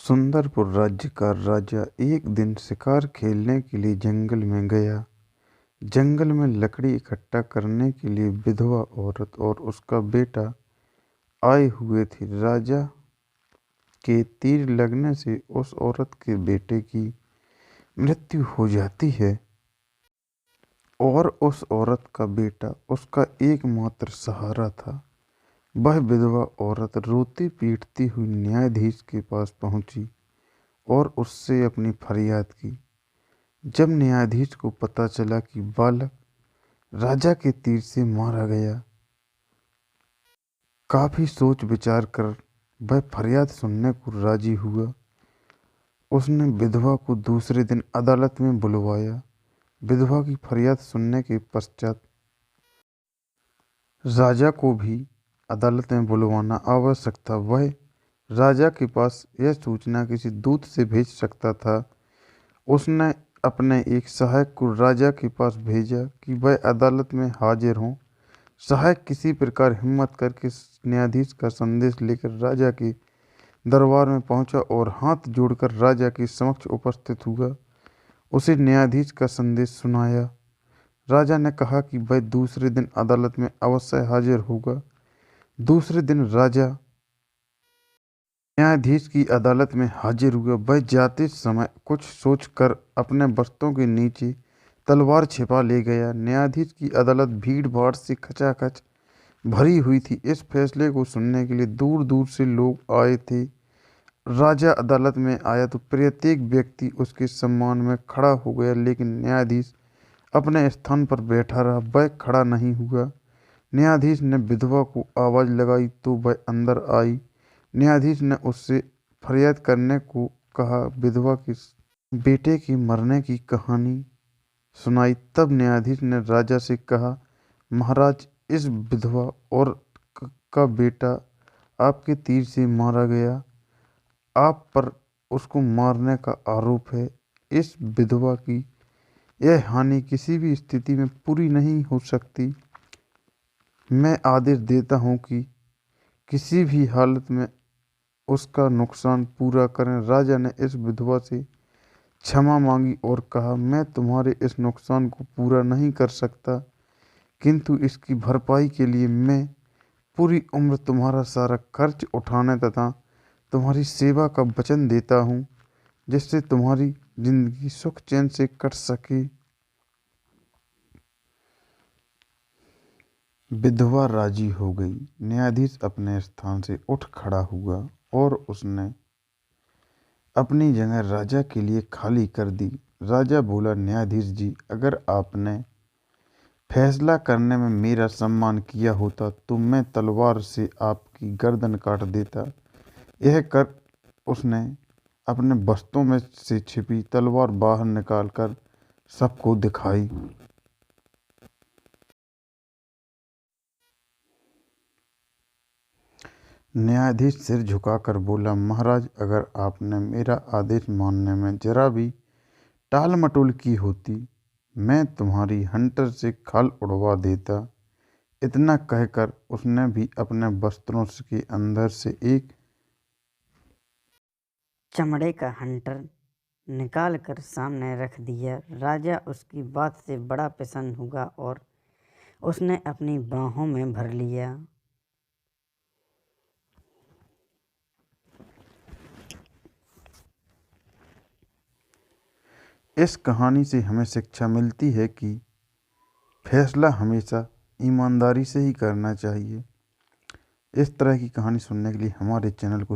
सुंदरपुर राज्य का राजा एक दिन शिकार खेलने के लिए जंगल में गया। जंगल में लकड़ी इकट्ठा करने के लिए विधवा औरत और उसका बेटा आए हुए थे। राजा के तीर लगने से उस औरत के बेटे की मृत्यु हो जाती है और उस औरत का बेटा उसका एकमात्र सहारा था। वह विधवा औरत रोती पीटती हुई न्यायाधीश के पास पहुंची और उससे अपनी फरियाद की। जब न्यायाधीश को पता चला कि बालक राजा के तीर से मारा गया, काफी सोच विचार कर वह फरियाद सुनने को राजी हुआ। उसने विधवा को दूसरे दिन अदालत में बुलवाया। विधवा की फरियाद सुनने के पश्चात राजा को भी अदालत में बुलवाना आवश्यक था। वह राजा के पास यह सूचना किसी दूत से भेज सकता था। उसने अपने एक सहायक को राजा के पास भेजा कि वह अदालत में हाजिर हों। सहायक किसी प्रकार हिम्मत करके न्यायाधीश का संदेश लेकर राजा के दरबार में पहुंचा और हाथ जोड़कर राजा के समक्ष उपस्थित हुआ। उसे न्यायाधीश का संदेश सुनाया। राजा ने कहा कि वह दूसरे दिन अदालत में अवश्य हाजिर होगा। दूसरे दिन राजा न्यायाधीश की अदालत में हाजिर हुआ। वह जाते समय कुछ सोचकर अपने वस्त्रों के नीचे तलवार छिपा ले गया। न्यायाधीश की अदालत भीड़ भाड़ से खचाखच भरी हुई थी। इस फैसले को सुनने के लिए दूर दूर से लोग आए थे। राजा अदालत में आया तो प्रत्येक व्यक्ति उसके सम्मान में खड़ा हो गया, लेकिन न्यायाधीश अपने स्थान पर बैठा रहा। वह खड़ा नहीं हुआ। न्यायाधीश ने विधवा को आवाज़ लगाई तो वह अंदर आई। न्यायाधीश ने उससे फरियाद करने को कहा। विधवा के बेटे के मरने की कहानी सुनाई। तब न्यायाधीश ने राजा से कहा, महाराज, इस विधवा और का बेटा आपके तीर से मारा गया। आप पर उसको मारने का आरोप है। इस विधवा की यह हानि किसी भी स्थिति में पूरी नहीं हो सकती। मैं आदेश देता हूँ कि किसी भी हालत में उसका नुकसान पूरा करें। राजा ने इस विधवा से क्षमा मांगी और कहा, मैं तुम्हारे इस नुकसान को पूरा नहीं कर सकता, किंतु इसकी भरपाई के लिए मैं पूरी उम्र तुम्हारा सारा खर्च उठाने तथा तुम्हारी सेवा का वचन देता हूँ, जिससे तुम्हारी जिंदगी सुख चैन से कट सके। विधवा राजी हो गई। न्यायाधीश अपने स्थान से उठ खड़ा हुआ और उसने अपनी जगह राजा के लिए खाली कर दी। राजा बोला, न्यायाधीश जी, अगर आपने फैसला करने में मेरा सम्मान किया होता तो मैं तलवार से आपकी गर्दन काट देता। यह कर उसने अपने वस्त्रों में से छिपी तलवार बाहर निकालकर सबको दिखाई। न्यायाधीश सिर झुकाकर बोला, महाराज, अगर आपने मेरा आदेश मानने में जरा भी टाल मटोल की होती, मैं तुम्हारी हंटर से खाल उड़वा देता। इतना कहकर उसने भी अपने वस्त्रों के अंदर से एक चमड़े का हंटर निकाल कर सामने रख दिया। राजा उसकी बात से बड़ा प्रसन्न हुआ और उसने अपनी बाहों में भर लिया। इस कहानी से हमें शिक्षा मिलती है कि फैसला हमेशा ईमानदारी से ही करना चाहिए। इस तरह की कहानी सुनने के लिए हमारे चैनल को